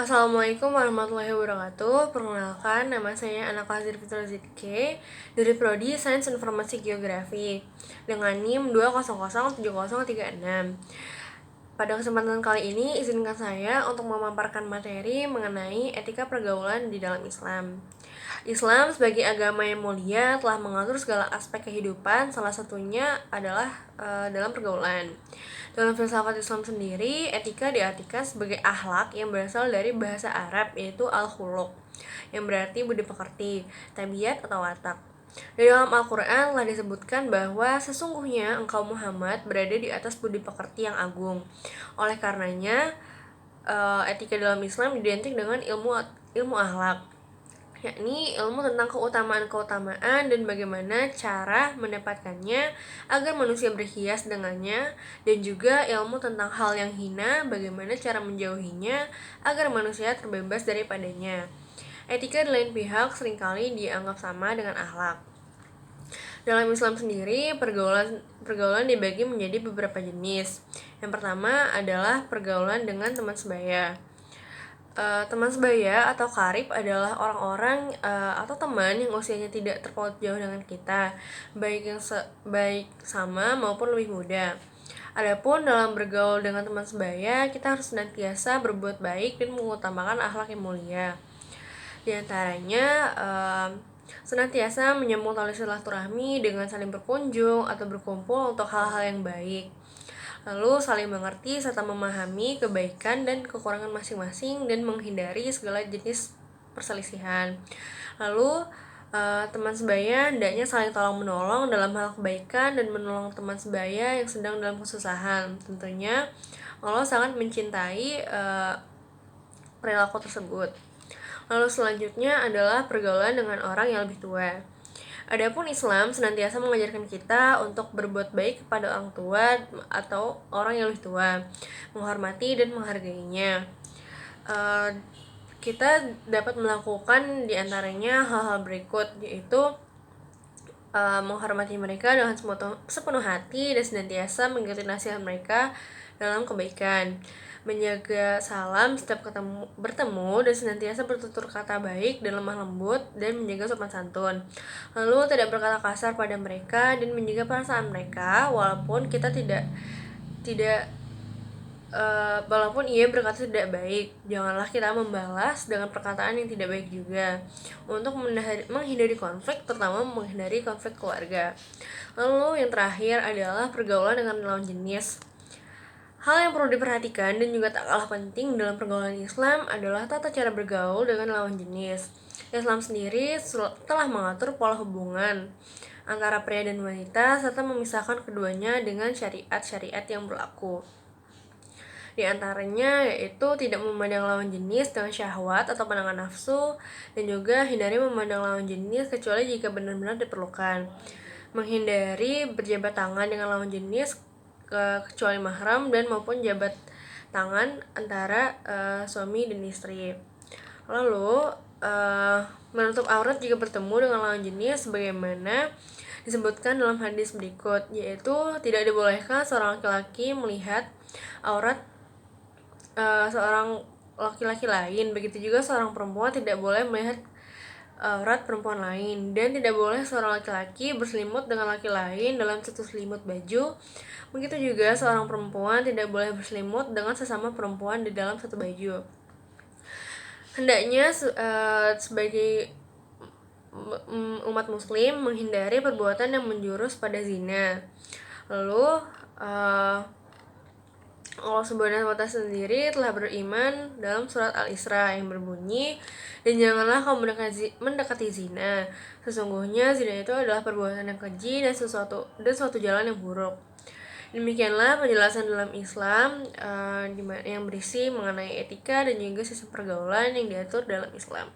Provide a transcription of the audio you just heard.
Assalamualaikum warahmatullahi wabarakatuh. Perkenalkan, nama saya Anak Fazir Fitro Zidke dari Prodi Sains Informasi Geografi dengan NIM 2007036. Pada kesempatan kali ini, izinkan saya untuk memaparkan materi mengenai etika pergaulan di dalam Islam. Islam sebagai agama yang mulia telah mengatur segala aspek kehidupan, salah satunya adalah dalam pergaulan. Dalam filsafat Islam sendiri, etika diartikan sebagai akhlak yang berasal dari bahasa Arab, yaitu al-khuluq, yang berarti budi pekerti, tabiat atau watak. Di dalam Al-Quran telah disebutkan bahwa sesungguhnya engkau Muhammad berada di atas budi pekerti yang agung. Oleh karenanya, etika dalam Islam identik dengan ilmu akhlak, yakni ilmu tentang keutamaan-keutamaan dan bagaimana cara mendapatkannya agar manusia berhias dengannya, dan juga ilmu tentang hal yang hina, bagaimana cara menjauhinya agar manusia terbebas daripadanya. Etika di lain pihak seringkali dianggap sama dengan akhlak. Dalam Islam sendiri, pergaulan dibagi menjadi beberapa jenis. Yang pertama adalah pergaulan dengan teman sebaya. Teman sebaya atau karib adalah orang-orang atau teman yang usianya tidak terpaut jauh dengan kita, baik sama maupun lebih muda. Adapun dalam bergaul dengan teman sebaya, kita harus senantiasa berbuat baik dan mengutamakan akhlak yang mulia. Di antaranya, senantiasa menyambung tali silaturahmi dengan saling berkunjung atau berkumpul untuk hal-hal yang baik. Lalu saling mengerti serta memahami kebaikan dan kekurangan masing-masing dan menghindari segala jenis perselisihan. Lalu teman sebaya hendaknya saling tolong menolong dalam hal kebaikan dan menolong teman sebaya yang sedang dalam kesusahan. Tentunya Allah sangat mencintai perilaku tersebut. Lalu selanjutnya adalah pergaulan dengan orang yang lebih tua. Adapun Islam senantiasa mengajarkan kita untuk berbuat baik kepada orang tua atau orang yang lebih tua, menghormati dan menghargainya. Kita dapat melakukan diantaranya hal-hal berikut, yaitu menghormati mereka dengan sepenuh hati dan senantiasa mengikuti nasihat mereka dalam kebaikan, menjaga salam setiap bertemu dan senantiasa bertutur kata baik dan lemah lembut dan menjaga sopan santun. Lalu tidak berkata kasar pada mereka dan menjaga perasaan mereka walaupun walaupun ia berkata tidak baik, janganlah kita membalas dengan perkataan yang tidak baik juga, untuk menghindari konflik, terutama menghindari konflik keluarga. Lalu yang terakhir adalah pergaulan dengan lawan jenis. Hal yang perlu diperhatikan dan juga tak kalah penting dalam pergaulan Islam adalah tata cara bergaul dengan lawan jenis. Islam sendiri telah mengatur pola hubungan antara pria dan wanita serta memisahkan keduanya dengan syariat-syariat yang berlaku. Di antaranya yaitu tidak memandang lawan jenis dengan syahwat atau pandangan nafsu, dan juga hindari memandang lawan jenis kecuali jika benar-benar diperlukan. Menghindari berjabat tangan dengan lawan jenis kecuali mahram dan maupun jabat tangan antara suami dan istri. Lalu menutup aurat jika bertemu dengan lawan jenis sebagaimana disebutkan dalam hadis berikut, yaitu tidak dibolehkan seorang laki-laki melihat aurat seorang laki-laki lain, begitu juga seorang perempuan tidak boleh melihat aurat perempuan lain, dan tidak boleh seorang laki-laki berselimut dengan laki lain dalam satu selimut baju. Begitu juga seorang perempuan tidak boleh berselimut dengan sesama perempuan di dalam satu baju. Hendaknya sebagai umat muslim menghindari perbuatan yang menjurus pada zina. Lalu Allah Subhanahu wa Ta'ala sendiri telah beriman dalam surat Al-Isra yang berbunyi, dan janganlah kamu mendekati zina, sesungguhnya zina itu adalah perbuatan yang keji dan suatu jalan yang buruk. Demikianlah penjelasan dalam Islam yang berisi mengenai etika dan juga sistem pergaulan yang diatur dalam Islam.